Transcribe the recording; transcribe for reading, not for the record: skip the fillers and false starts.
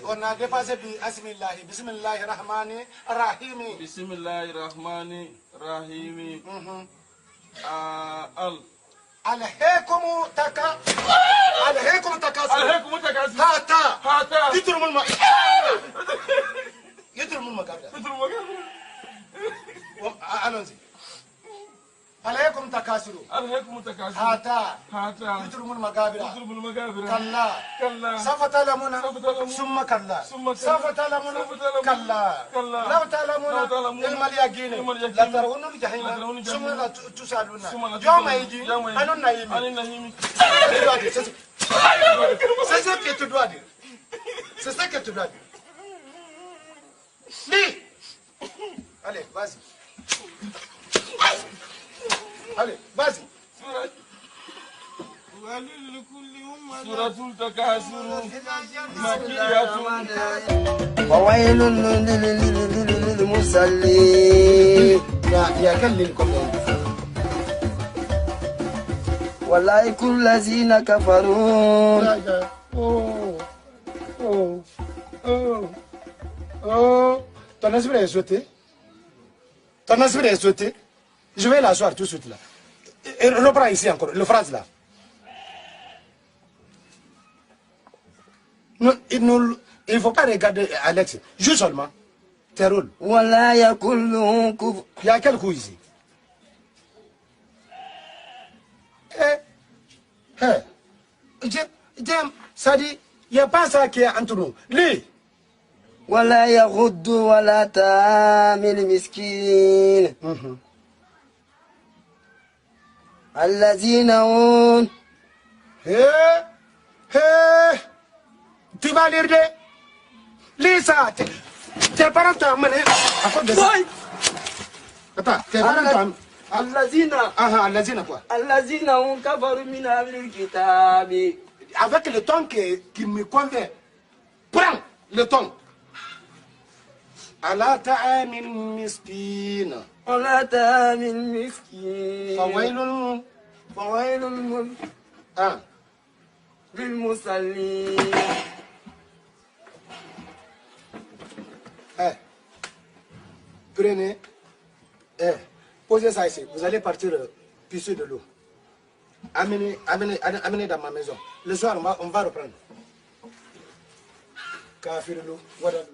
on a dépassé Bismillah. Bismillahirrahmanirrahim. Bismillahirrahmanirrahim. Alhaykum takasur. Hata. Yitrumul magabra. Allons-y. عليكم تكاثر حتى يترموا المقابر كلا سوف تعلمون ثم كلا سوف تعلمون كلا لو تعلمون علم اليقين لترون الجحيم ثم لا تسألون يوم يجي أنا النعيم c'est ça que tu dois dire. C'est ça que tu dois dire. Lis. Allez, vas-y. Allez, vas-y. سورة التكاثر مكية. وويل للمصلين. يا كلكم أولئك الذين كفروا. Ton esprit est sauté. Ton esprit est sauté. Je vais l'asseoir tout de suite là. Et reprends ici encore, le phrase là. Non, il ne faut pas regarder Alex, juste seulement. Tes rôles. Il y a quel coup ici? Ça dit, il n'y a pas ça qui est entre nous. Lis. ولا يغض ولا تامل مسكين الذين هم Tu vas lire de lis ça. Tes parents t'ont amené à cause de ça. Attends, tes parents t'ont الذين الذين quoi? الذين هم كفروا من أهل الكتاب. Avec le ton qui me convient. Prends le ton. على طعام مسكين. على طعام مسكين. فويل للمصلين. Prenez, posez ça ici. Vous allez partir pisser de l'eau. Amenez dans ma maison. Le soir, on va reprendre. Café de l'eau, voilà l'eau.